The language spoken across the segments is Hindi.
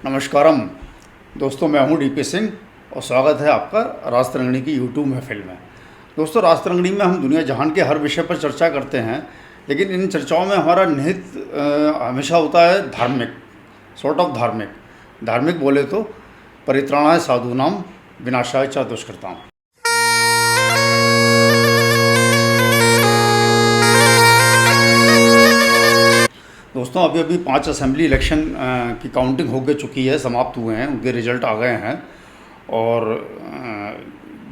नमस्कारम दोस्तों, मैं हूं डीपी सिंह और स्वागत है आपका राज तरंगिणी की यूट्यूब महफिल में। दोस्तों, राज तरंगिणी में हम दुनिया जहान के हर विषय पर चर्चा करते हैं, लेकिन इन चर्चाओं में हमारा निहित हमेशा होता है धार्मिक, सॉर्ट ऑफ धार्मिक बोले तो परित्राणाय साधूनाम विनाशाय च दुष्कृताम। दोस्तों, अभी 5 असेंबली इलेक्शन की काउंटिंग हो गई चुकी है, समाप्त हुए हैं, उनके रिजल्ट आ गए हैं। और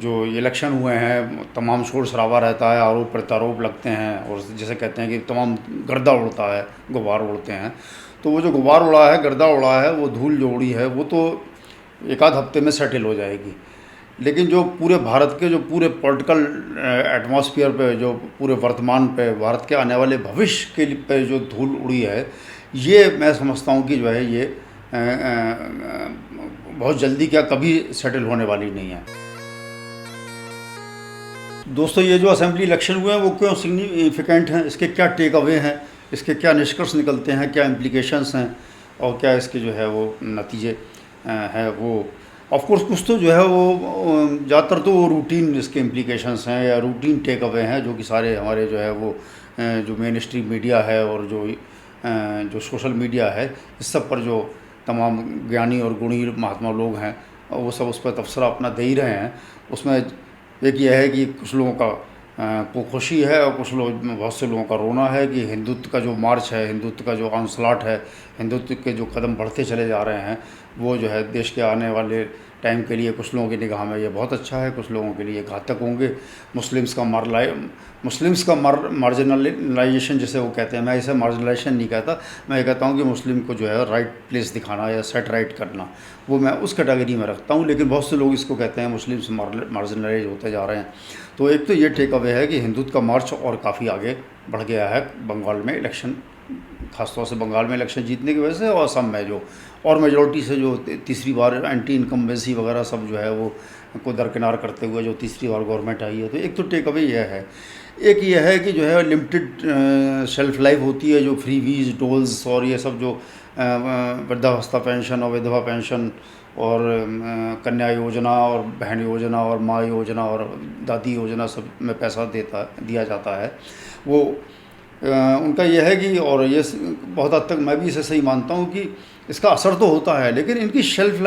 जो इलेक्शन हुए हैं तमाम शोर शराबा रहता है, आरोप प्रत्यारोप लगते हैं और जैसे कहते हैं कि तमाम गर्दा उड़ता है, गुब्बार उड़ते हैं। तो वो जो गुब्बार उड़ा है, गर्दा उड़ा है, वो धूल जो उड़ी है वो तो एक आध हफ्ते में सेटल हो जाएगी। लेकिन जो पूरे भारत के जो पूरे पॉलिटिकल एटमॉस्फेयर पे, जो पूरे वर्तमान पे, भारत के आने वाले भविष्य के पे जो धूल उड़ी है, ये मैं समझता हूँ कि जो है ये बहुत जल्दी क्या कभी सेटल होने वाली नहीं है। दोस्तों, ये जो असेंबली इलेक्शन हुए हैं वो क्यों सिग्निफिकेंट हैं, इसके क्या टेक अवे हैं, इसके क्या निष्कर्ष निकलते हैं, क्या इम्प्लीकेशंस हैं और क्या इसके जो है वो नतीजे हैं। वो ऑफ कोर्स कुछ तो जो है वो ज़्यादातर तो वो रूटीन इसके इम्प्लीकेशंस हैं या रूटीन टेक अवे हैं, जो कि सारे हमारे जो है वो जो मेन स्ट्रीम मीडिया है और जो सोशल मीडिया है, इस सब पर जो तमाम ज्ञानी और गुणी महात्मा लोग हैं वो सब उस पर तबसरा अपना दे ही रहे हैं। उसमें एक यह है कि कुछ लोगों का को खुशी है और बहुत से लोगों का रोना है कि हिंदुत्व का जो मार्च है, हिंदुत्व का जो आंसलाट है, हिंदुत्व के जो कदम बढ़ते चले जा रहे हैं, वो जो है देश के आने वाले टाइम के लिए कुछ लोगों की निगाह में ये बहुत अच्छा है, कुछ लोगों के लिए घातक होंगे। मुस्लिम्स का मार्जिनलाइजेशन जिसे वो कहते हैं, मैं इसे मार्जिनलाइजेशन नहीं कहता, मैं ये कहता हूँ कि मुस्लिम को जो है राइट प्लेस दिखाना या सेट राइट करना, वो मैं उस कैटेगरी में रखता हूँ। लेकिन बहुत से लोग इसको कहते हैं मुस्लिम्स मार्जिनलाइज होते जा रहे हैं। तो एक तो ये टेक अवे है कि हिंदुत्व का मार्च और काफ़ी आगे बढ़ गया है बंगाल में इलेक्शन, खासतौर से बंगाल में इलेक्शन जीतने की वजह से, और असम में जो और मेजॉरिटी से जो तीसरी बार एंटी इनकम्बेंसी वगैरह सब जो है वो को दरकिनार करते हुए जो तीसरी बार गवर्नमेंट आई है। तो एक तो टेक अवे यह है। एक ये है कि जो है लिमिटेड शेल्फ लाइफ होती है, जो फ्री वीज डोल्स और ये सब जो वृद्धावस्था पेंशन और विधवा पेंशन और कन्या योजना और बहन योजना और माँ योजना और दादी योजना सब में पैसा दिया जाता है, वो उनका यह है कि, और ये बहुत हद तक मैं भी इसे सही मानता हूँ कि इसका असर तो होता है, लेकिन इनकी शेल्फ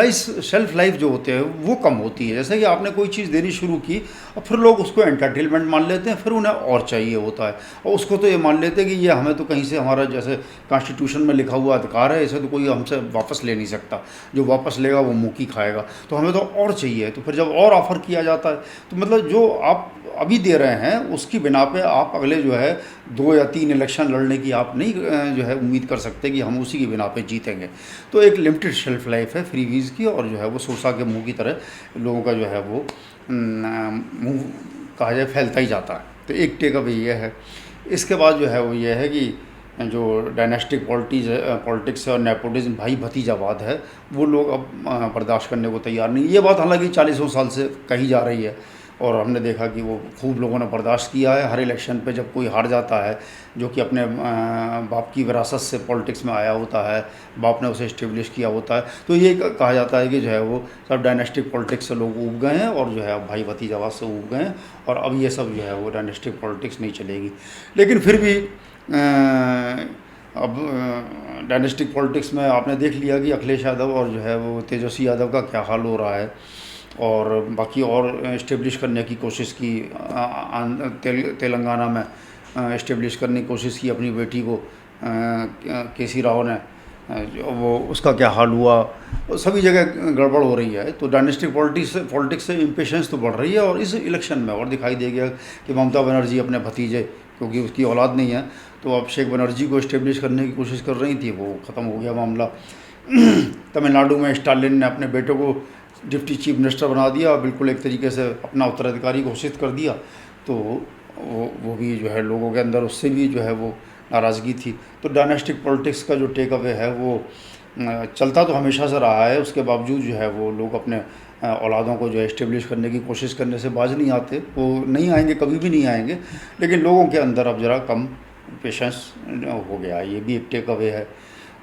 लाइफ जो होते हैं वो कम होती है। जैसे कि आपने कोई चीज़ देनी शुरू की और फिर लोग उसको एंटरटेनमेंट मान लेते हैं, फिर उन्हें और चाहिए होता है, और उसको तो ये मान लेते हैं कि ये हमें तो कहीं से हमारा जैसे कॉन्स्टिट्यूशन में लिखा हुआ अधिकार है, इसे तो कोई हमसे वापस ले नहीं सकता, जो वापस लेगा वो मुँह की खाएगा, तो हमें तो और चाहिए। तो फिर जब और ऑफ़र किया जाता है तो मतलब जो आप अभी दे रहे हैं उसकी बिना पे आप अगले जो है 2 या 3 इलेक्शन लड़ने की आप नहीं जो है उम्मीद कर सकते कि हम उसी की बिना पे जीतेंगे। तो एक लिमिटेड शेल्फ लाइफ है फ्री वीज़ की, और जो है वो सोसा के मुंह की तरह लोगों का जो है वो मुंह कहा जाए फैलता ही जाता है। तो एक टेक अवे ये है। इसके बाद जो है वो ये है कि जो डायनेस्टिक पॉलिटिक्स और नेपोटिज्म, भाई भतीजावाद है, वो लोग अब बर्दाश्त करने को तैयार नहीं। ये बात हालांकि 40 साल से कही जा रही है और हमने देखा कि वो खूब लोगों ने बर्दाश्त किया है। हर इलेक्शन पे जब कोई हार जाता है जो कि अपने बाप की विरासत से पॉलिटिक्स में आया होता है, बाप ने उसे इस्टेब्लिश किया होता है, तो ये कहा जाता है कि जो है वो सब डायनेस्टिक पॉलिटिक्स से लोग उब गए हैं और जो है भाई भतीजावाद से उब गए हैं, और अब ये सब जो है वो डायनेस्टिक पॉलिटिक्स नहीं चलेगी। लेकिन फिर भी अब डायनेस्टिक पॉलिटिक्स में आपने देख लिया कि अखिलेश यादव और जो है वो तेजस्वी यादव का क्या हाल हो रहा है, और बाकी और इस्टेब्लिश करने की कोशिश की, तेलंगाना में इस्टेब्लिश करने की कोशिश की अपनी बेटी को, केसी राव ने, वो उसका क्या हाल हुआ, सभी जगह गड़बड़ हो रही है। तो डायनेस्टिक पॉलिटिक्स से इम्पेशेंस तो बढ़ रही है, और इस इलेक्शन में और दिखाई दे गया कि ममता बनर्जी अपने भतीजे, क्योंकि उसकी औलाद नहीं है, तो अब शेख बनर्जी को इस्टेब्लिश करने की कोशिश कर रही थी, वो ख़त्म हो गया मामला। तमिलनाडु में स्टालिन ने अपने बेटे को डिप्टी चीफ मिनिस्टर बना दिया, बिल्कुल एक तरीके से अपना उत्तराधिकारी घोषित कर दिया। तो वो भी जो है लोगों के अंदर उससे भी जो है वो नाराज़गी थी। तो डायनेस्टिक पॉलिटिक्स का जो टेक अवे है वो चलता तो हमेशा से रहा है, उसके बावजूद जो है वो लोग अपने औलादों को जो है इस्टेब्लिश करने की कोशिश करने से बाज नहीं आते। वो नहीं आएंगे, कभी भी नहीं आएंगे, लेकिन लोगों के अंदर अब ज़रा कम पेशेंस हो गया, ये भी एक टेक अवे है।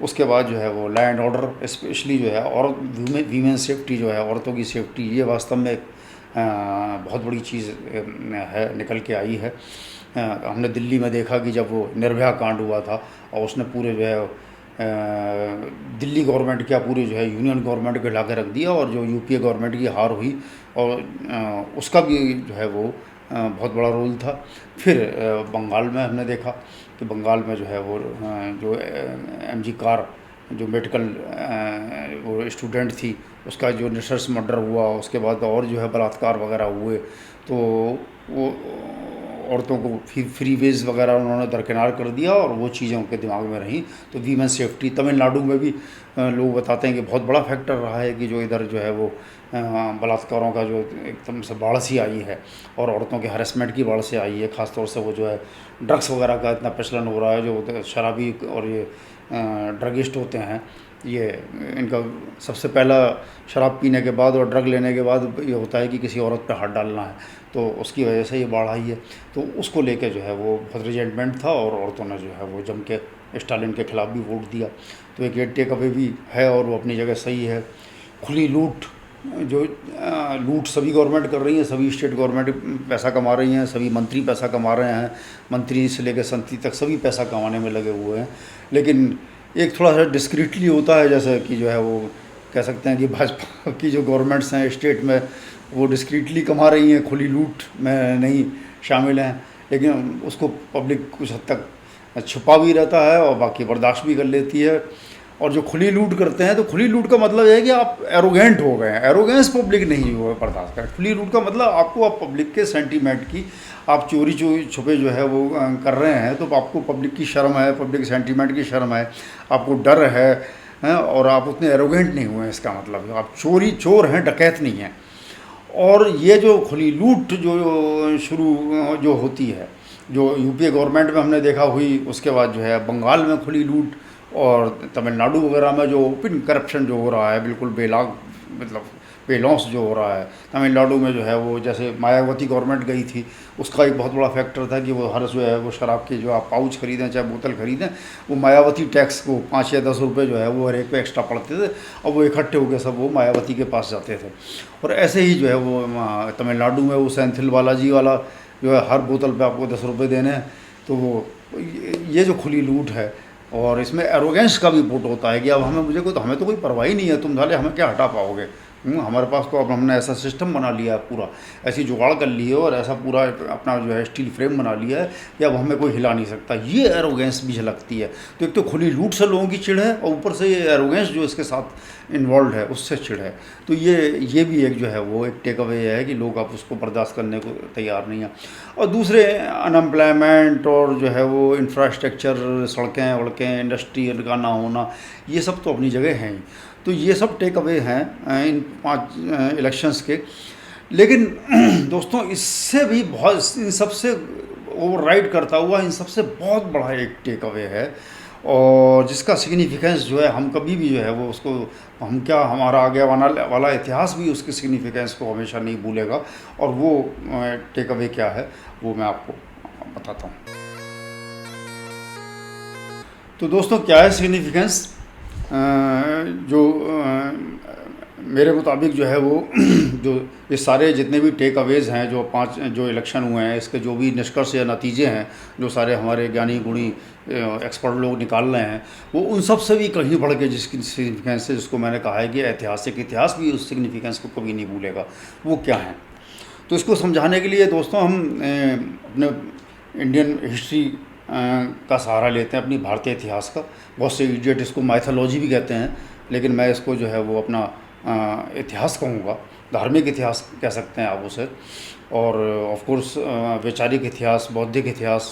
उसके बाद जो है वो लैंड ऑर्डर स्पेशली जो है, और वीमेन सेफ्टी जो है, औरतों की सेफ्टी, ये वास्तव में बहुत बड़ी चीज़ है, निकल के आई है। हमने दिल्ली में देखा कि जब वो निर्भया कांड हुआ था और उसने पूरे जो है दिल्ली गवर्नमेंट क्या पूरी जो है यूनियन गवर्नमेंट को हिला के रख दिया, और जो यूपीए गवर्नमेंट की हार हुई, और उसका भी जो है वो बहुत बड़ा रोल था। फिर बंगाल में हमने देखा कि बंगाल में जो है वो जो एमजी कार, जो मेडिकल वो स्टूडेंट थी, उसका जो नृशंस मर्डर हुआ, उसके बाद और जो है बलात्कार वगैरह हुए, तो वो औरतों को फ्री वेज वगैरह उन्होंने दरकिनार कर दिया, और वो चीज़ें उनके दिमाग में रहीं। तो वीमेन सेफ्टी तमिलनाडु में भी लोग बताते हैं कि बहुत बड़ा फैक्टर रहा है कि जो इधर जो है वो बलात्कारों का जो एकदम से बाढ़ सी आई है, और औरतों के हरेसमेंट की बाढ़ से आई है। ख़ासतौर से वो जो है ड्रग्स वगैरह का इतना प्रचलन हो रहा है, जो शराबी और ये ड्रगिस्ट होते हैं, ये इनका सबसे पहला शराब पीने के बाद और ड्रग लेने के बाद ये होता है कि किसी औरत पे हाथ डालना है, तो उसकी वजह से ये बाढ़ आई है। तो उसको लेके जो है वो बहुत रिजेंटमेंट था, और औरतों ने जो है वो जम के स्टालिन के खिलाफ भी वोट दिया। तो एक ये टेक अवे भी है, और वो अपनी जगह सही है। खुली लूट, जो लूट सभी गवर्नमेंट कर रही है, सभी स्टेट गवर्नमेंट पैसा कमा रही हैं, सभी मंत्री पैसा कमा रहे हैं, मंत्री से लेकर संतरी तक सभी पैसा कमाने में लगे हुए हैं। लेकिन एक थोड़ा सा डिस्क्रीटली होता है, जैसे कि जो है वो कह सकते हैं कि भाजपा की जो गवर्नमेंट्स हैं स्टेट में, वो डिस्क्रीटली कमा रही हैं, खुली लूट में नहीं शामिल हैं, लेकिन उसको पब्लिक कुछ हद तक छुपा भी रहता है और बाकी बर्दाश्त भी कर लेती है। और जो खुली लूट करते हैं, तो खुली लूट का मतलब है कि आप एरोगेंट हो गए हैं, एरोगेंस पब्लिक नहीं हो बर्दाश्त करें। खुली लूट का मतलब आपको आप पब्लिक के सेंटीमेंट की आप चोरी छुपे जो है वो कर रहे हैं, तो आपको पब्लिक की शर्म है, पब्लिक सेंटीमेंट की शर्म है, आपको डर है, और आप उतने एरोगेंट नहीं हुए। इसका मतलब आप चोर हैं, डकैत नहीं हैं। और ये जो खुली लूट जो शुरू जो होती है, जो यूपीए गवर्नमेंट में हमने देखा हुई, उसके बाद जो है बंगाल में खुली लूट, और तमिलनाडु वगैरह में जो ओपन करप्शन जो हो रहा है, बिल्कुल बेलाग, मतलब बेलौंस जो हो रहा है। तमिलनाडु में जो है वो जैसे मायावती गवर्नमेंट गई थी, उसका एक बहुत बड़ा फैक्टर था कि वो हर जो है वो शराब के जो आप पाउच खरीदें चाहे बोतल खरीदें, वो मायावती टैक्स को 5 या 10 रुपये जो है वो हर एक पे एक्स्ट्रा पड़ते थे, और वो इकट्ठे होकर सब वो मायावती के पास जाते थे। और ऐसे ही जो है वो तमिलनाडु में वो सेंथिल बालाजी वाला जो है हर बोतल पे आपको 10 रुपये देने हैं। तो वो ये जो खुली लूट है, और इसमें एरोगेंस का भी वोट होता है कि अब हमें तो कोई परवाह ही नहीं है, तुम साले हमें क्या हटा पाओगे। हमारे पास तो अब हमने ऐसा सिस्टम बना लिया है, पूरा ऐसी जुगाड़ कर ली है, और ऐसा पूरा अपना जो है स्टील फ्रेम बना लिया है कि अब हमें कोई हिला नहीं सकता। ये एरोगेंस भी झलकती है। तो एक तो खुली लूट से लोगों की चिढ़ है, और ऊपर से ये एरोगेंस जो इसके साथ इन्वॉल्व है, उससे चिढ़ है। तो ये भी एक जो है वो एक टेक अवे है कि लोग अब उसको बर्दाश्त करने को तैयार नहीं हैं। और दूसरे अनएम्प्लॉयमेंट, और जो है वो इंफ्रास्ट्रक्चर, सड़कें वड़कें, इंडस्ट्री का ना होना, ये सब तो अपनी जगह हैं ही। तो ये सब टेक अवे हैं इन 5 इलेक्शंस के। लेकिन दोस्तों, इससे भी बहुत, इन सबसे ओवरराइड करता हुआ, इन सबसे बहुत बड़ा एक टेक अवे है, और जिसका सिग्निफिकेंस जो है हम कभी भी जो है वो उसको, हम क्या, हमारा आगे वाला इतिहास भी उसके सिग्निफिकेंस को हमेशा नहीं भूलेगा। और वो टेक अवे क्या है वो मैं आपको बताता हूँ। तो दोस्तों, क्या है सिग्निफिकेंस? जो मेरे मुताबिक जो है वो जो ये सारे जितने भी टेक अवेज़ हैं, जो 5 जो इलेक्शन हुए हैं, इसके जो भी निष्कर्ष या नतीजे हैं, जो सारे हमारे ज्ञानी गुणी एक्सपर्ट लोग निकाल रहे हैं, वो उन सब से भी कहीं बढ़ के जिसकी सिग्निफिकेंस है, जिसको मैंने कहा है कि ऐतिहासिक इतिहास भी उस सिग्निफिकेंस को कभी नहीं भूलेगा, वो क्या है। तो इसको समझाने के लिए दोस्तों हम अपने इंडियन हिस्ट्री का सहारा लेते हैं, अपनी भारतीय इतिहास का। बहुत से इडियट इसको माइथोलॉजी भी कहते हैं, लेकिन मैं इसको जो है वो अपना इतिहास कहूँगा, धार्मिक इतिहास कह सकते हैं आप उसे। और ऑफ कोर्स वैचारिक इतिहास, बौद्धिक इतिहास,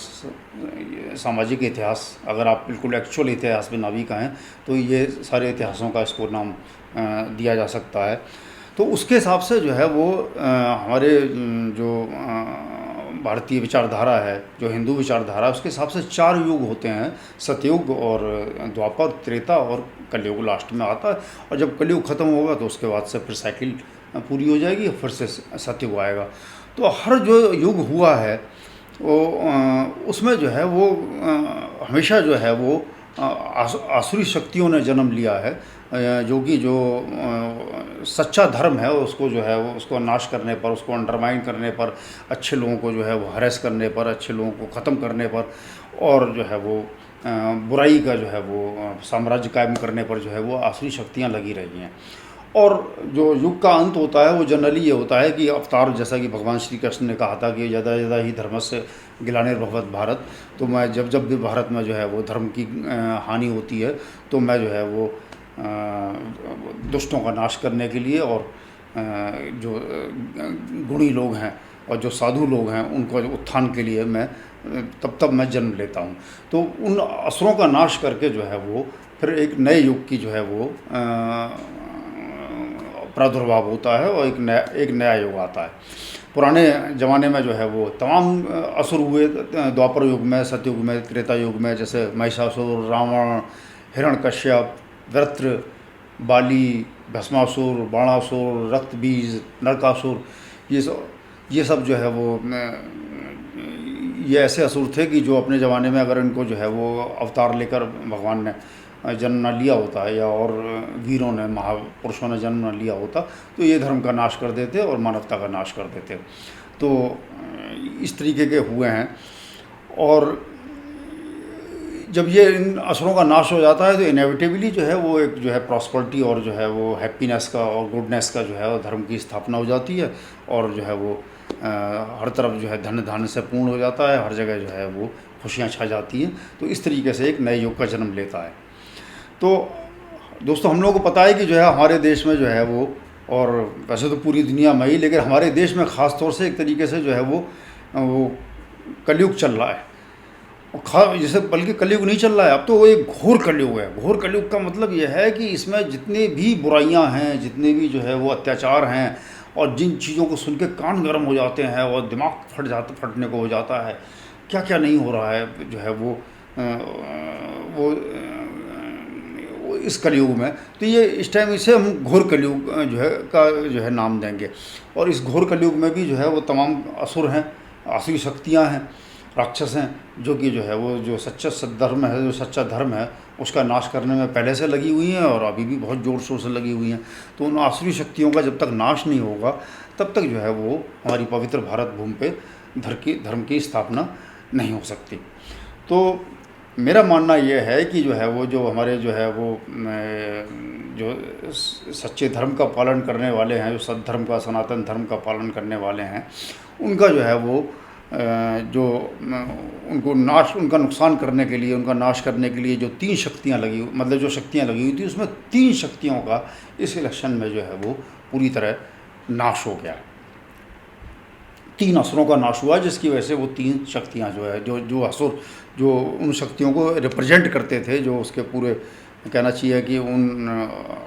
सामाजिक इतिहास, अगर आप बिल्कुल एक्चुअल इतिहास में ना भी कहें, तो ये सारे इतिहासों का इसको नाम दिया जा सकता है। तो उसके हिसाब से जो है वो हमारे जो भारतीय विचारधारा है, जो हिंदू विचारधारा है, उसके हिसाब से 4 युग होते हैं, सतयुग और द्वापर, त्रेता और कलयुग लास्ट में आता है। और जब कलयुग ख़त्म होगा तो उसके बाद से फिर साइकिल पूरी हो जाएगी, फिर से सतयुग आएगा। तो हर जो युग हुआ है वो उसमें जो है वो हमेशा जो है वो आसुरी शक्तियों ने जन्म लिया है, जो कि जो सच्चा धर्म है उसको जो है वो उसको नाश करने पर, उसको अंडरमाइन करने पर, अच्छे लोगों को जो है वो हरेस करने पर, अच्छे लोगों को ख़त्म करने पर, और जो है वो बुराई का जो है वो साम्राज्य कायम करने पर जो है वो आसुरी शक्तियाँ लगी रही हैं। और जो युग का अंत होता है वो जनरली ये होता है कि अवतार, जैसा कि भगवान श्री कृष्ण ने कहा था कि ज़्यादा ज़्यादा ही धर्मस्य ग्लानिर्भवत भारत, तो मैं जब जब भी भारत में जो है वो धर्म की हानि होती है तो मैं जो है वो दुष्टों का नाश करने के लिए और जो गुणी लोग हैं और जो साधु लोग हैं उनको उत्थान के लिए मैं तब मैं जन्म लेता हूँ। तो उन असुरों का नाश करके जो है वो फिर एक नए युग की जो है वो प्रादुर्भाव होता है और एक नया युग आता है। पुराने ज़माने में जो है वो तमाम असुर हुए, द्वापर युग में, सतयुग में, त्रेता युग में, जैसे महिषासुर, रावण, हिरण्यकश्यप, वृत्र, बाली, भस्मासुर, बाणासुर, रक्तबीज, नरकासुर, ये सब जो है वो ये ऐसे असुर थे कि जो अपने ज़माने में अगर इनको जो है वो अवतार लेकर भगवान ने जन्म न लिया होता है या और वीरों ने, महापुरुषों ने जन्म न लिया होता तो ये धर्म का नाश कर देते और मानवता का नाश कर देते। तो इस तरीके के हुए हैं। और जब ये इन असुरों का नाश हो जाता है तो इनेविटेबली जो है वो एक जो है प्रॉस्पेरिटी और जो है वो हैप्पीनेस का और गुडनेस का जो है वो धर्म की स्थापना हो जाती है, और जो है वो हर तरफ जो है धन धान्य से पूर्ण हो जाता है, हर जगह जो है वो खुशियाँ छा जाती हैं। तो इस तरीके से एक नए युग का जन्म लेता है। तो दोस्तों, हम लोगों को पता है कि जो है हमारे देश में जो है वो, और वैसे तो पूरी दुनिया में ही, लेकिन हमारे देश में ख़ास तौर से एक तरीके से जो है वो कलयुग चल रहा है। और जैसे बल्कि कलयुग नहीं चल रहा है, अब तो वो एक घोर कलयुग है। घोर कलयुग का मतलब ये है कि इसमें जितने भी बुराइयां हैं, जितने भी जो है वो अत्याचार हैं, और जिन चीज़ों को सुन के कान गर्म हो जाते हैं और दिमाग फटने को हो जाता है, क्या क्या नहीं हो रहा है जो है वो इस कलयुग में। तो ये इस टाइम इसे हम घोर कलयुग जो है नाम देंगे। और इस घोर कलयुग में भी जो है वो तमाम असुर हैं, आसुरी शक्तियाँ हैं, राक्षस हैं, जो कि जो है वो जो सच्चा सद्धर्म है, जो सच्चा धर्म है उसका नाश करने में पहले से लगी हुई हैं और अभी भी बहुत ज़ोर शोर से लगी हुई हैं। तो उन आसुरी शक्तियों का जब तक नाश नहीं होगा तब तक जो है वो हमारी पवित्र भारत भूमि पे धर्म की स्थापना नहीं हो सकती। तो मेरा मानना ये है कि जो है वो जो हमारे जो है वो जो सच्चे धर्म का पालन करने वाले हैं, जो सद्धर्म का, सनातन धर्म का पालन करने वाले हैं, उनका जो है वो जो उनका नुकसान करने के लिए, उनका नाश करने के लिए जो 3 शक्तियाँ लगी, मतलब जो शक्तियाँ लगी हुई थी, उसमें 3 शक्तियों का इस इलेक्शन में जो है वो पूरी तरह नाश हो गया। 3 असुरों का नाश हुआ, जिसकी वजह से वो 3 शक्तियाँ जो है, जो असुर जो उन शक्तियों को रिप्रेजेंट करते थे, जो उसके पूरे कहना चाहिए कि उन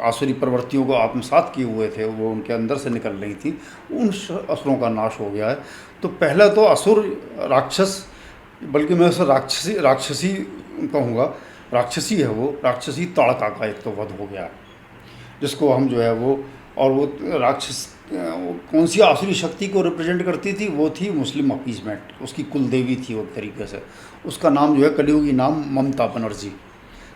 आसुरी प्रवृत्तियों को आत्मसात किए हुए थे, वो उनके अंदर से निकल रही थी, उन असुरों का नाश हो गया है। तो पहला तो असुर राक्षस, बल्कि मैं उसे राक्षसी कहूँगा, राक्षसी है वो, राक्षसी ताड़का का एक तो वध हो गया है, जिसको हम जो है वो, और वो राक्षस कौन सी आसुरी शक्ति को रिप्रेजेंट करती थी, वो थी मुस्लिम अपीजमेंट, उसकी कुल देवी थी वो एक तरीके से। उसका नाम जो है कलयुगी नाम ममता बनर्जी।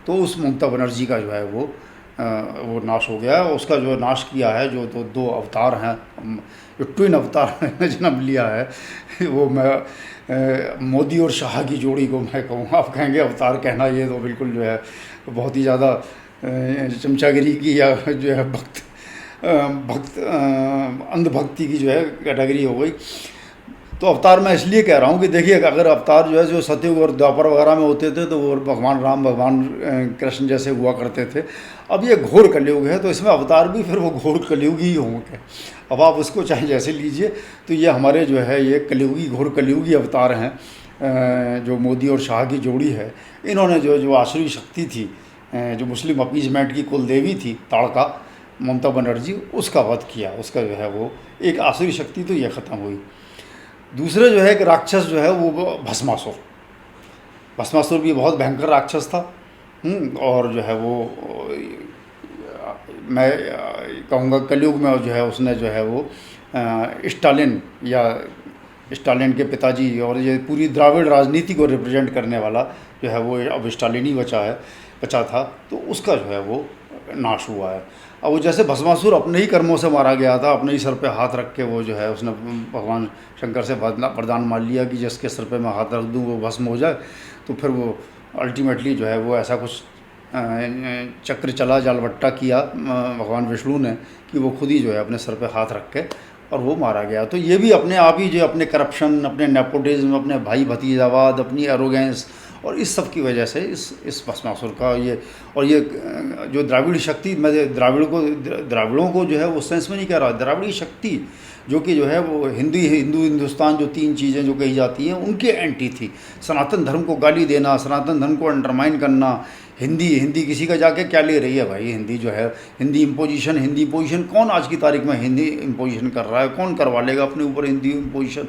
तो उस ममता बनर्जी का जो है वो नाश हो गया है। उसका जो नाश किया है जो 2 अवतार हैं, जो ट्विन अवतार ने जन्म लिया है, वो मैं मोदी और शाह की जोड़ी को मैं कहूँगा। आप कहेंगे अवतार कहना, ये तो बिल्कुल जो है बहुत ही ज़्यादा चमचागिरी की या जो है अंधभक्ति की जो है कैटेगरी हो गई। तो अवतार मैं इसलिए कह रहा हूँ कि देखिए, अगर अवतार जो है जो सतयुग और द्वापर वगैरह में होते थे तो वो भगवान राम, भगवान कृष्ण जैसे हुआ करते थे। अब ये घोर कलयुग है तो इसमें अवतार भी फिर वो घोर कलयुगी ही होंगे। अब आप उसको चाहे जैसे लीजिए, तो ये हमारे जो है ये कलयुगी, घोर कलयुगी अवतार हैं, जो मोदी और शाह की जोड़ी है। इन्होंने जो आसुरी शक्ति थी, जो मुस्लिम अपीजमेंट की कुल देवी थी ताड़का, ममता बनर्जी, उसका वध किया। उसका जो है वो एक आसुरी शक्ति तो ये ख़त्म हुई। दूसरे जो है एक राक्षस जो है वो भस्मासुर भी बहुत भयंकर राक्षस था। और जो है वो मैं कहूँगा कलयुग में जो है उसने जो है वो स्टालिन या स्टालिन के पिताजी, और ये पूरी द्राविड़ राजनीति को रिप्रेजेंट करने वाला जो है वो अब स्टालिन ही बचा था, तो उसका जो है वो नाश हुआ है। अब वो जैसे भस्मासुर अपने ही कर्मों से मारा गया था, अपने ही सर पे हाथ रख के वो जो है उसने भगवान शंकर से वरदान मान लिया कि जिसके सर पे मैं हाथ रख दूँ वो भस्म हो जाए, तो फिर वो अल्टीमेटली जो है वो ऐसा कुछ चक्र चला, जालवट्टा किया भगवान विष्णु ने कि वो खुद ही जो है अपने सर पे हाथ रख के और वो मारा गया। तो ये भी अपने आप ही जो अपने करप्शन, अपने नेपोटिज्म, अपने भाई भतीजावाद, अपनी एरोगेंस और इस सब की वजह से इस भस्मासुर का ये जो द्राविड़ शक्ति, मैं द्राविड़ों को जो है वो सेंस में नहीं कह रहा, द्राविड़ी शक्ति जो कि जो है वो हिंदुस्तान जो तीन चीज़ें जो कही जाती हैं उनके एंटी थी। सनातन धर्म को गाली देना, सनातन धर्म को अंडरमाइन करना, हिंदी किसी का जाके क्या ले रही है भाई, हिंदी जो है हिंदी इम्पोजिशन कौन आज की तारीख में हिंदी इम्पोजिशन कर रहा है, कौन करवा लेगा अपने ऊपर हिंदी इम्पोजिशन।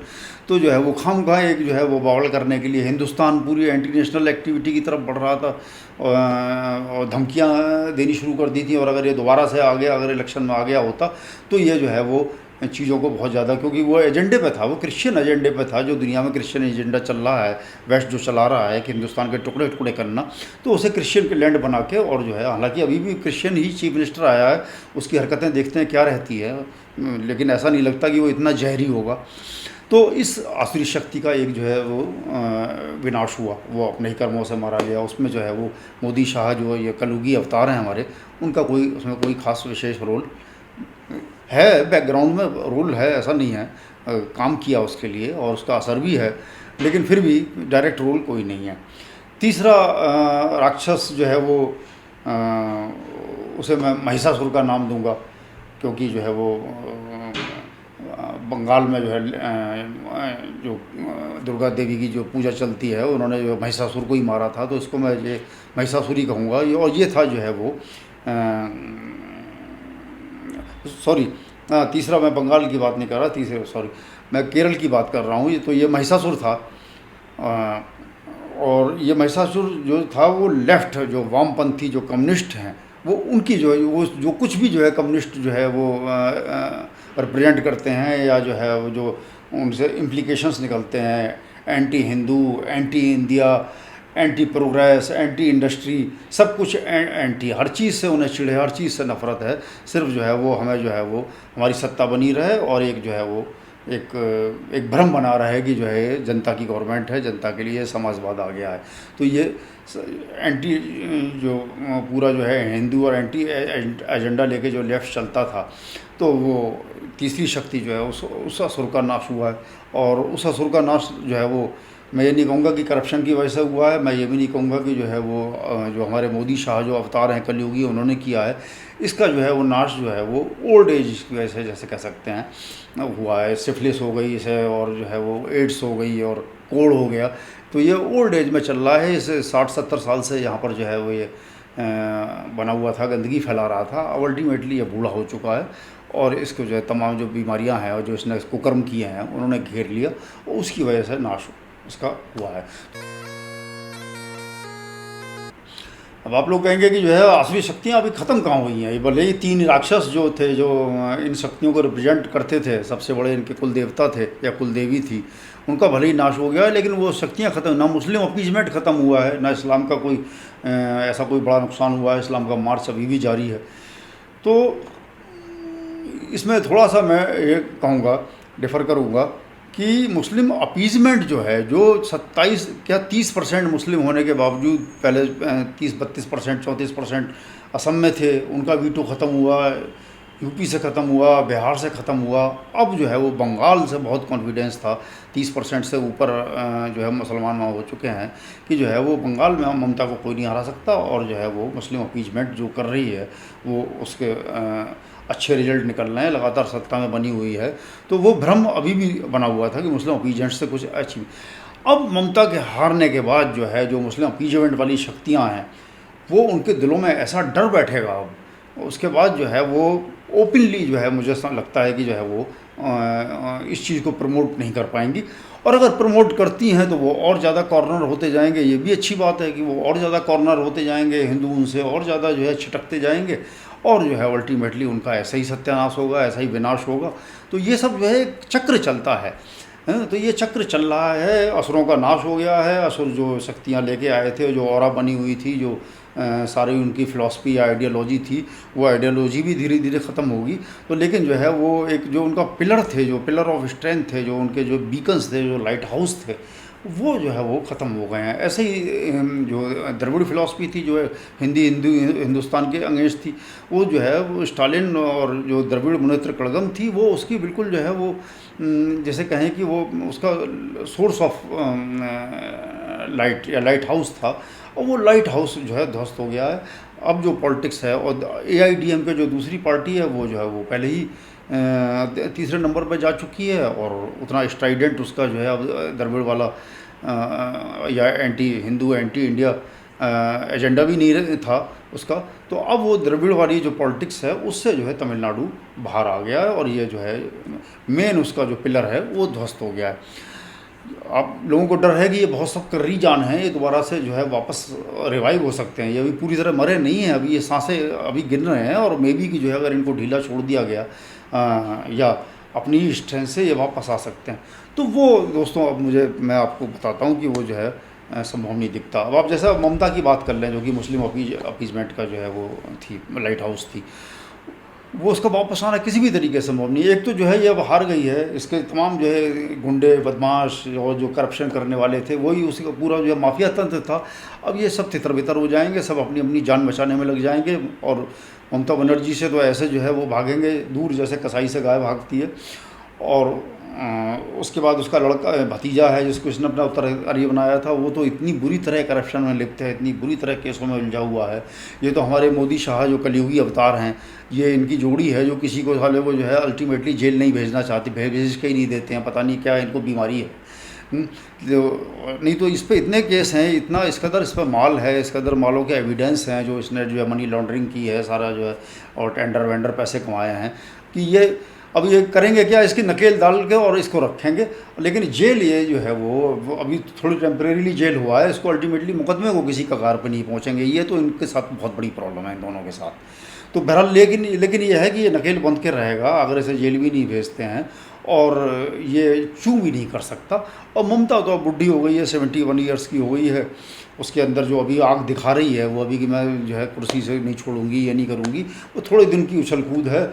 तो जो है वो खामखा एक जो है वो बवाल करने के लिए हिंदुस्तान पूरी एंटी नेशनल एक्टिविटी की तरफ बढ़ रहा था और धमकियाँ देनी शुरू कर दी थी। और अगर ये दोबारा से अगर इलेक्शन में आ गया होता तो ये जो है वो चीज़ों को बहुत ज़्यादा, क्योंकि वो एजेंडे पे था, वो क्रिश्चियन एजेंडे पे था, जो दुनिया में क्रिश्चियन एजेंडा चल रहा है, वेस्ट जो चला रहा है कि हिंदुस्तान के टुकड़े टुकड़े करना, तो उसे क्रिश्चियन के लैंड बना के, और जो है हालांकि अभी भी क्रिश्चियन ही चीफ मिनिस्टर आया है, उसकी हरकतें देखते हैं क्या रहती है, लेकिन ऐसा नहीं लगता कि वो इतना जहरी होगा। तो इस आसुरी शक्ति का एक जो है वो विनाश हुआ, वो अपने ही कर्मों से मारा गया। उसमें जो है वो मोदी शाह जो ये कलयुगी अवतार हैं हमारे, उनका उसमें कोई खास विशेष रोल है, बैकग्राउंड में रोल है, ऐसा नहीं है, काम किया उसके लिए और उसका असर भी है, लेकिन फिर भी डायरेक्ट रोल कोई नहीं है। तीसरा राक्षस जो है वो उसे मैं महिषासुर का नाम दूंगा, क्योंकि जो है वो बंगाल में जो है जो दुर्गा देवी की जो पूजा चलती है, उन्होंने जो महिषासुर को ही मारा था, तो इसको मैं ये महिषासुर ही कहूँगा। और ये था जो है वो सॉरी तीसरा मैं बंगाल की बात नहीं कर रहा, मैं केरल की बात कर रहा हूँ। तो ये महिषासुर था, और ये महिषासुर जो था वो लेफ्ट, जो वामपंथी, जो कम्युनिस्ट हैं, वो उनकी जो है वो जो कुछ भी जो है कम्युनिस्ट जो है वो रिप्रेजेंट करते हैं, या जो है वो जो उनसे इम्प्लीकेशंस निकलते हैं, anti Hindu, anti India, anti progress, anti industry, सब कुछ एंटी, हर चीज़ से उन्हें चिढ़ है, हर चीज़ से नफ़रत है। सिर्फ जो है वो हमें जो है वो हमारी सत्ता बनी रहे, और एक जो है वो एक भ्रम बना रहा है कि जो है जनता की गवर्नमेंट है, जनता के लिए समाजवाद आ गया है। तो ये एंटी जो पूरा जो है हिंदू और एंटी एजेंडा लेके जो लेफ्ट चलता था, तो वो तीसरी शक्ति जो है उस असुर का नाश हुआ है। और उस असुर का नाश जो है वो मैं ये नहीं कहूँगा कि करप्शन की वजह से हुआ है, मैं ये भी नहीं कहूँगा कि जो है वो जो हमारे मोदी शाह जो अवतार हैं कलयुगी उन्होंने किया है। इसका जो है वो नाश जो है वो ओल्ड एज की वजह से, जैसे कह सकते हैं, हुआ है। सिफिलिस हो गई इसे, और जो है वो एड्स हो गई, और कोड़ हो गया। तो ये ओल्ड एज में चल रहा है। इसे 60-70 साल से यहाँ पर जो है वो ये बना हुआ था, गंदगी फैला रहा था। अब अल्टीमेटली ये बूढ़ा हो चुका है, और इसको जो है तमाम जो बीमारियाँ हैं और जो इसने कुकर्म किए हैं उन्होंने घेर लिया, और उसकी वजह से नाश इसका हुआ है। अब आप लोग कहेंगे कि जो है आसुरी शक्तियाँ अभी ख़त्म कहाँ हुई हैं। ये भले ही 3 राक्षस जो थे, जो इन शक्तियों को रिप्रेजेंट करते थे, सबसे बड़े इनके कुल देवता थे या कुल देवी थी, उनका भले ही नाश हो गया है, लेकिन वो शक्तियाँ ख़त्म, ना मुस्लिम अपीजमेंट ख़त्म हुआ है, ना इस्लाम का कोई ऐसा कोई बड़ा नुकसान हुआ है। इस्लाम का मार्च अभी भी जारी है। तो इसमें थोड़ा सा मैं ये कहूँगा, डिफ़र करूँगा कि मुस्लिम अपीजमेंट जो है, जो 30% मुस्लिम होने के बावजूद पहले 30-32%, 34% असम में थे, उनका वीटो ख़त्म हुआ, यूपी से ख़त्म हुआ, बिहार से ख़त्म हुआ। अब जो है वो बंगाल से बहुत कॉन्फिडेंस था, 30% से ऊपर जो है मुसलमान वहाँ हो चुके हैं कि जो है वो बंगाल में ममता को कोई नहीं हरा सकता, और जो है वो मुस्लिम अपीजमेंट जो कर रही है वो उसके अच्छे रिजल्ट निकल रहे हैं, लगातार सत्ता में बनी हुई है। तो वो भ्रम अभी भी बना हुआ था कि मुस्लिम अपीजेंट से कुछ अच्छी। अब ममता के हारने के बाद जो है जो मुस्लिम अपीजमेंट वाली शक्तियां हैं, वो उनके दिलों में ऐसा डर बैठेगा अब, उसके बाद जो है वो ओपनली जो है मुझे लगता है कि जो है वो इस चीज़ को प्रमोट नहीं कर पाएंगी। और अगर प्रमोट करती हैं तो वो और ज़्यादा कॉर्नर होते जाएंगे। ये भी अच्छी बात है कि वो और ज़्यादा कॉर्नर होते जाएंगे, हिंदू उनसे और ज़्यादा जो है छिटकते जाएंगे, और जो है अल्टीमेटली उनका ऐसा ही सत्यानाश होगा, ऐसा ही विनाश होगा। तो ये सब जो है एक चक्र चलता है। हैं। तो ये चक्र चल रहा है, असुरों का नाश हो गया है, असुर जो शक्तियाँ लेके आए थे, जो ऑरा बनी हुई थी, जो सारी उनकी फ़िलॉसफी या आइडियोलॉजी थी, वो आइडियोलॉजी भी धीरे धीरे ख़त्म होगी। तो लेकिन जो है वो एक जो उनका पिलर थे, जो पिलर ऑफ स्ट्रेंथ थे, जो उनके जो बीकन्स थे, जो लाइट हाउस थे, वो जो है वो ख़त्म हो गए हैं। ऐसे ही जो द्रविड़ फिलॉसफी थी, जो है हिंदुस्तान के अगेंस्ट थी, वो जो है वो स्टालिन और जो द्रविड़ मुनेत्र कड़गम थी, वो उसकी बिल्कुल जो है वो जैसे कहें कि वो उसका सोर्स ऑफ लाइट या लाइट हाउस था, और वो लाइट हाउस जो है ध्वस्त हो गया है। अब जो पॉलिटिक्स है, और AIDM के जो दूसरी पार्टी है, वो जो है वो पहले ही तीसरे नंबर पर जा चुकी है, और उतना स्ट्राइडेंट उसका जो है अब द्रविड़ वाला या anti Hindu anti India agenda भी नहीं था उसका। तो अब वो द्रविड़ वाली जो पॉलिटिक्स है, उससे जो है तमिलनाडु बाहर आ गया है, और ये जो है मेन उसका जो पिलर है वो ध्वस्त हो गया है। आप लोगों को डर है कि ये बहुत सब कर्री जान है, ये दोबारा से जो है वापस रिवाइव हो सकते हैं। ये अभी पूरी तरह मरे नहीं हैं, अभी ये सांसें अभी गिन रहे हैं, और मे बी कि जो है अगर इनको ढीला छोड़ दिया गया या अपनी स्ट्रेंथ से ये वापस आ सकते हैं। तो वो दोस्तों, अब मैं आपको बताता हूँ कि वो जो है संभव नहीं दिखता। अब आप जैसा ममता की बात कर लें, जो कि मुस्लिम अपीजमेंट का जो है वो थी, लाइट हाउस थी, वो उसका वापस आना किसी भी तरीके से संभव नहीं है। एक तो जो है ये अब हार गई है, इसके तमाम जो है गुंडे बदमाश और जो करप्शन करने वाले थे, वही उसका पूरा जो है माफिया तंत्र था। अब ये सब तितर बितर हो जाएंगे, सब अपनी अपनी जान बचाने में लग जाएंगे, और ममता बनर्जी से तो ऐसे जो है वो भागेंगे दूर, जैसे कसाई से गाय भागती है। और उसके बाद उसका लड़का भतीजा है, जिसको इसने अपना उत्तराधिकारी बनाया था, वो तो इतनी बुरी तरह करप्शन में लिप्त है, इतनी बुरी तरह केसों में उलझा हुआ है। ये तो हमारे मोदी शाह जो कलयुगी अवतार हैं, ये इनकी जोड़ी है, जो किसी को साले को जो है अल्टीमेटली जेल नहीं भेजना चाहती, भेज के ही नहीं देते हैं, पता नहीं क्या इनको बीमारी है। तो नहीं तो इस पर इतने केस हैं, इतना इस कदर इस पर माल है, इस कदर मालों के एविडेंस हैं, जो इसने जो है मनी लॉन्ड्रिंग की है सारा जो है, और टेंडर वेंडर पैसे कमाए हैं, कि ये अब ये करेंगे क्या, इसकी नकेल डाल के और इसको रखेंगे। लेकिन जेल ये जो है वो अभी थोड़ी टेम्परेरीली जेल हुआ है, इसको अल्टीमेटली मुकदमे को किसी कगार पर नहीं पहुँचेंगे। ये तो इनके साथ बहुत बड़ी प्रॉब्लम है इन दोनों के साथ। तो बहरहाल लेकिन ये है कि ये नकेल बंद के रहेगा अगर इसे जेल भी नहीं भेजते हैं, और ये चू भी नहीं कर सकता। और ममता तो अब बुढ़ी हो गई है, 71 ईयर्स की हो गई है। उसके अंदर जो अभी आग दिखा रही है, वो अभी कि मैं जो है कुर्सी से नहीं छोड़ूंगी, ये नहीं करूंगी, वो थोड़े दिन की उछल कूद है।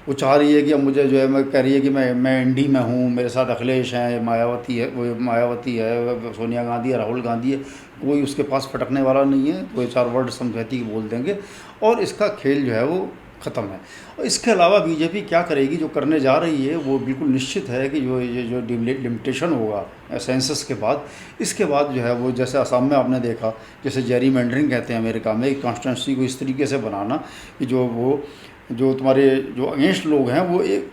वो चाह रही है कि अब मुझे जो है, मैं कह रही है कि मैं इंडी में हूँ, मेरे साथ अखिलेश हैं, मायावती है, वो मायावती है, सोनिया गांधी है, राहुल गांधी है, कोई उसके पास फटकने वाला नहीं है। कोई चार वर्ड समझौती बोल देंगे, और इसका खेल जो है वो ख़त्म है। और इसके अलावा बीजेपी क्या करेगी, जो करने जा रही है, वो बिल्कुल निश्चित है कि जो लिमिटेशन होगा सेंसस के बाद, इसके बाद जो है वो, जैसे असम में आपने देखा, जैसे जेरी मेंडरिंग कहते हैं अमेरिका में, कॉन्स्टिट्यूंसी को इस तरीके से बनाना कि जो तुम्हारे जो अगेंस्ट लोग हैं, वो एक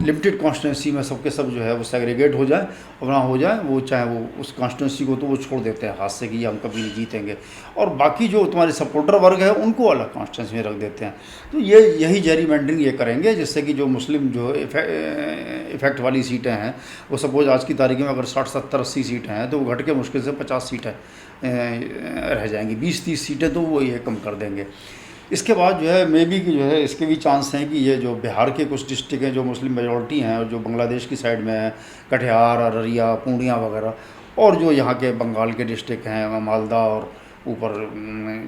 लिमिटेड कॉन्स्टिट्यूंसी में सबके सब जो है वो सेग्रीगेट हो जाए, और ना हो जाए वो, चाहे वो उस कॉन्स्टिट्यूंसी को तो वो छोड़ देते हैं हाथ से कि हम कभी नहीं जीतेंगे, और बाकी जो तुम्हारे सपोर्टर वर्ग है उनको अलग कॉन्स्टिट्यूंसी में रख देते हैं। तो यही जेरीमैंडरिंग ये करेंगे, जिससे कि जो मुस्लिम जो इफेक्ट वाली सीटें हैं, वो सपोज आज की तारीख में अगर 60, 70, 80 सीटें हैं, तो वो घट के मुश्किल से 50 सीटें रह जाएंगी। 20-30 सीटें तो वो ये कम कर देंगे। इसके बाद जो है मे बी कि जो है इसके भी चांस हैं कि ये जो बिहार के कुछ डिस्ट्रिक्ट हैं जो मुस्लिम मेजॉरिटी हैं, और जो बांग्लादेश की साइड में हैं, कटिहार, अररिया, पूर्णिया वगैरह, और जो यहाँ के बंगाल के डिस्ट्रिक्ट हैं, मालदा, और ऊपर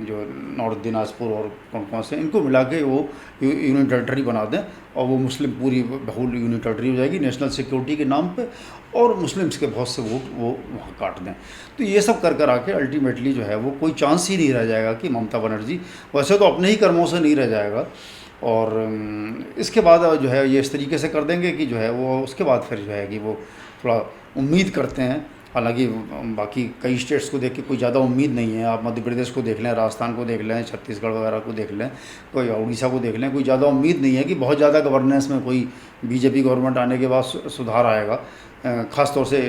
जो नॉर्थ दिनाजपुर और कौन कौन से, इनको मिला के वो यूनियन टेरिटरी बना दें, और वो मुस्लिम पूरी बहुल यूनियन टेरिटरी हो जाएगी नेशनल सिक्योरिटी के नाम पे, और मुस्लिम्स के बहुत से वोट वो वहाँ काट दें। तो ये सब कर आके अल्टीमेटली जो है वो कोई चांस ही नहीं रह जाएगा कि ममता बनर्जी, वैसे तो अपने ही कर्मों से नहीं रह जाएगा, और इसके बाद जो है ये इस तरीके से कर देंगे कि जो है वो उसके बाद फिर जो है कि वो थोड़ा उम्मीद करते हैं। हालांकि बाकी कई स्टेट्स को देख के कोई ज़्यादा उम्मीद नहीं है। आप मध्य प्रदेश को देख लें, राजस्थान को देख लें, छत्तीसगढ़ वगैरह को देख लें, कोई उड़ीसा को देख लें, कोई ज़्यादा उम्मीद नहीं है कि बहुत ज़्यादा गवर्नेंस में कोई बीजेपी गवर्नमेंट आने के बाद सुधार आएगा। ख़ास तौर से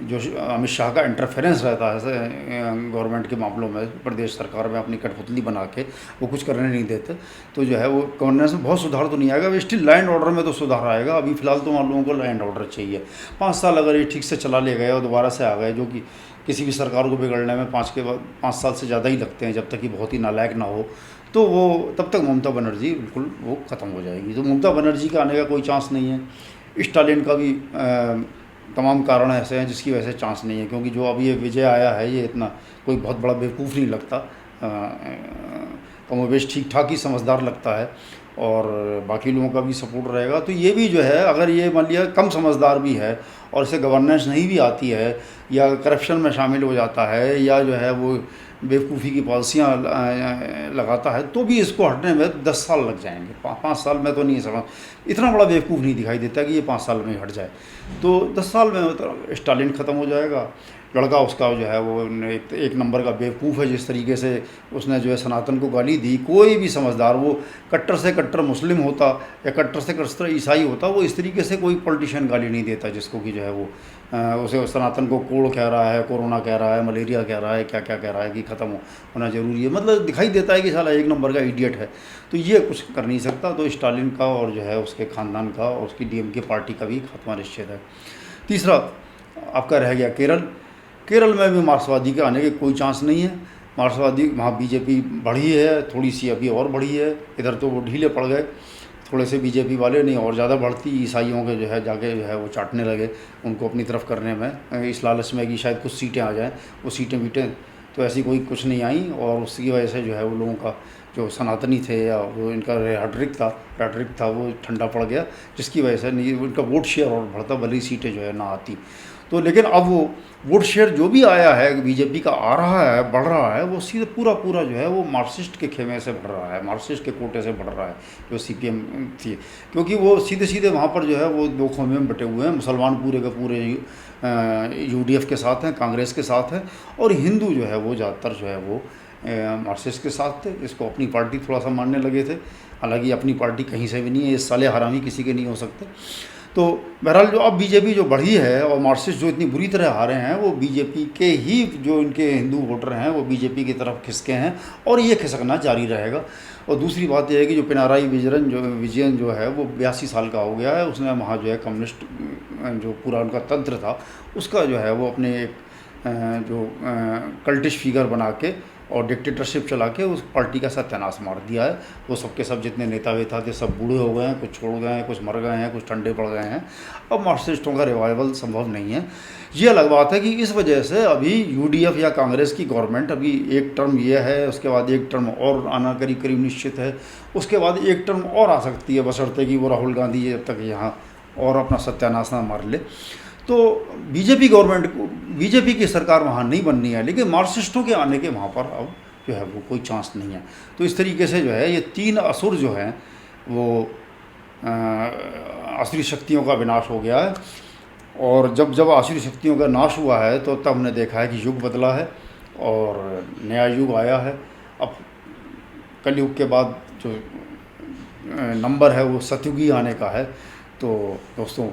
जो अमित शाह का इंटरफेरेंस रहता है गवर्नमेंट के मामलों में, प्रदेश सरकार में अपनी कठपुतली बना के वो कुछ करने नहीं देते, तो जो है वो गवर्नेंस में बहुत सुधार तो नहीं आएगा। स्टिल लैंड ऑर्डर में तो सुधार आएगा। अभी फ़िलहाल तो हम लोगों को लैंड ऑर्डर चाहिए। 5 साल अगर ये ठीक से चला ले गए और दोबारा से आ गए, जो कि किसी भी सरकार को बिगड़ने में 5 साल से ज़्यादा ही लगते हैं, जब तक कि बहुत ही नालायक ना हो, तो वो तब तक ममता बनर्जी बिल्कुल वो ख़त्म हो जाएगी। तो ममता बनर्जी का आने का कोई चांस नहीं है। स्टालिन का भी तमाम कारण ऐसे हैं जिसकी वजह से चांस नहीं है, क्योंकि जो अभी ये विजय आया है ये इतना कोई बहुत बड़ा बेवकूफ़ नहीं लगता, कमोबेश ठीक ठाक ही समझदार लगता है, और बाकी लोगों का भी सपोर्ट रहेगा। तो ये भी जो है, अगर ये मान लिया कम समझदार भी है और इसे गवर्नेंस नहीं भी आती है, या करप्शन में शामिल हो जाता है, या जो है वो बेवकूफ़ी की पॉलिसियाँ लगाता है, तो भी इसको हटने में 10 साल लग जाएंगे। 5 साल में तो नहीं समझ, इतना बड़ा बेवकूफ़ नहीं दिखाई देता कि ये 5 साल में हट जाए। तो 10 साल में मतलब स्टालिन ख़त्म हो जाएगा, लड़का उसका जो है वो एक नंबर का बेवकूफ़ है। जिस तरीके से उसने जो है सनातन को गाली दी, कोई भी समझदार, वो कट्टर से कट्टर मुस्लिम होता या कट्टर से कट्टर ईसाई होता, वो इस तरीके से कोई पॉलिटिशियन गाली नहीं देता जिसको कि जो है वो उसे सनातन को कोड़ कह रहा है, कोरोना कह रहा है, मलेरिया कह रहा है, क्या क्या कह रहा है कि ख़त्म होना ज़रूरी है। मतलब दिखाई देता है कि साला एक नंबर का इडियट है। तो ये कुछ कर नहीं सकता। तो स्टालिन का और जो है उसके ख़ानदान का और उसकी डीएमके पार्टी का भी खात्मा निश्चित है। तीसरा आपका रह गया केरल। केरल में भी मार्क्सवादी के आने के कोई चांस नहीं है। मार्क्सवादी वहाँ बीजेपी बढ़ी है, थोड़ी सी अभी और बढ़ी है। इधर तो वो ढीले पड़ गए थोड़े से बीजेपी वाले, नहीं और ज़्यादा बढ़ती। ईसाइयों के जो है जाके जो है वो चाटने लगे उनको अपनी तरफ करने में, इस लालच में कि शायद कुछ सीटें आ जाएँ। वो सीटें वीटें तो ऐसी कोई कुछ नहीं आई, और उसकी वजह से जो है वो लोगों का जो सनातनी थे या वो इनका रेटरिक था वो ठंडा पड़ गया, जिसकी वजह से नहीं उनका वोट शेयर और बढ़ता, भले ही सीटें जो है ना आती। तो लेकिन अब वो वोट शेयर जो भी आया है बीजेपी का आ रहा है, बढ़ रहा है, वो सीधे पूरा जो है वो मार्क्सिस्ट के खेमे से बढ़ रहा है, मार्क्सिस्ट के कोटे से बढ़ रहा है जो सीपीएम थी। क्योंकि वो सीधे वहाँ पर जो है वो दो खेमे में बटे हुए हैं। मुसलमान पूरे के पूरे यूडीएफ के साथ हैं, कांग्रेस के साथ हैं, और हिंदू जो है वो ज़्यादातर जो है वो मार्क्सिस्ट के साथ थे। इसको अपनी पार्टी थोड़ा सा मानने लगे थे, हालांकि अपनी पार्टी कहीं से भी नहीं है, ये साले हरामी किसी के नहीं हो सकते। तो बहरहाल जो अब बीजेपी जो बढ़ी है और मार्क्सिस्ट जो इतनी बुरी तरह हारे हैं, वो बीजेपी के ही जो इनके हिंदू वोटर हैं वो बीजेपी की तरफ खिसके हैं, और ये खिसकना जारी रहेगा। और दूसरी बात यह है कि जो पिनाराई विजयन जो है वो 82 साल का हो गया है। उसने वहाँ जो है कम्युनिस्ट जो पूरा उनका तंत्र था उसका जो है वो अपने एक जो कल्टिश फिगर बना के और डिक्टेटरशिप चला के उस पार्टी का सत्यानाश मार दिया है। वो सबके सब जितने नेता वेता थे सब बूढ़े हो गए हैं, कुछ छोड़ गए हैं, कुछ मर गए हैं, कुछ ठंडे पड़ गए हैं। अब मार्क्सिस्टों का रिवाइवल संभव नहीं है। ये अलग बात है कि इस वजह से अभी यूडीएफ या कांग्रेस की गवर्नमेंट अभी एक टर्म ये है, उसके बाद एक टर्म और आना करीब करीब निश्चित है, उसके बाद एक टर्म और आ सकती है, बशर्ते कि वो राहुल गांधी जब तक यहाँ और अपना सत्यानाश ना मार ले। तो बीजेपी गवर्नमेंट को, बीजेपी की सरकार वहाँ नहीं बननी है, लेकिन मार्क्सिस्टों के आने के वहाँ पर अब जो है वो कोई चांस नहीं है। तो इस तरीके से जो है ये तीन असुर जो हैं वो आसुरी शक्तियों का विनाश हो गया है। और जब आसुरी शक्तियों का नाश हुआ है तो तब हमने देखा है कि युग बदला है और नया युग आया है। अब कलयुग के बाद जो नंबर है वो सतयुगी आने का है। तो दोस्तों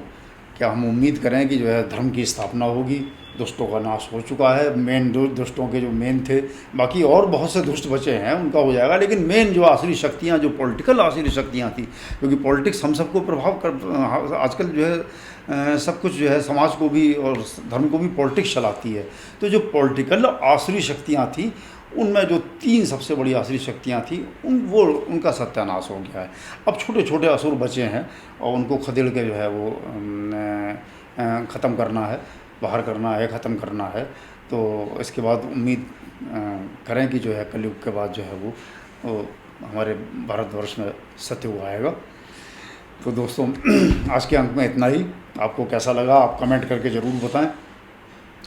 क्या हम उम्मीद करें कि जो है धर्म की स्थापना होगी, दुष्टों का नाश हो चुका है। मेन दुष्टों के जो मेन थे, बाकी और बहुत से दुष्ट बचे हैं उनका हो जाएगा, लेकिन मेन जो आसुरी शक्तियाँ, जो पॉलिटिकल आसुरी शक्तियाँ थी, क्योंकि पॉलिटिक्स हम सबको प्रभाव कर, आजकल जो है सब कुछ जो है समाज को भी और धर्म को भी पॉलिटिक्स चलाती है। तो जो पॉलिटिकल आसुरी शक्तियाँ थी उनमें जो तीन सबसे बड़ी आसुरी शक्तियाँ थी उनका सत्यानाश हो गया है। अब छोटे छोटे असुर बचे हैं और उनको खदेड़ के जो है वो ख़त्म करना है, बाहर करना है, ख़त्म करना है। तो इसके बाद उम्मीद करें कि जो है कलयुग के बाद जो है वो हमारे भारतवर्ष में सत्ययुग आएगा। तो दोस्तों आज के अंक में इतना ही। आपको कैसा लगा आप कमेंट करके ज़रूर बताएं।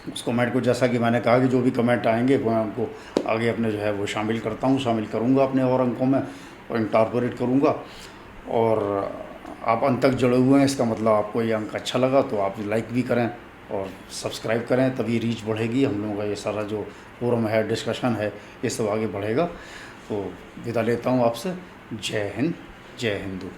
उस कमेंट को, जैसा कि मैंने कहा कि जो भी कमेंट आएंगे वो मैं उनको आगे अपने जो है वो शामिल करूँगा अपने और अंकों में और इंकॉर्पोरेट करूँगा। और आप अंत तक जुड़े हुए हैं, इसका मतलब आपको ये अंक अच्छा लगा, तो आप लाइक भी करें और सब्सक्राइब करें, तभी रीच बढ़ेगी। हम लोगों का ये सारा जो फोरम है, डिस्कशन है, ये सब आगे बढ़ेगा। तो विदा लेता हूँ आपसे। जय हिंद, जय हिंदू।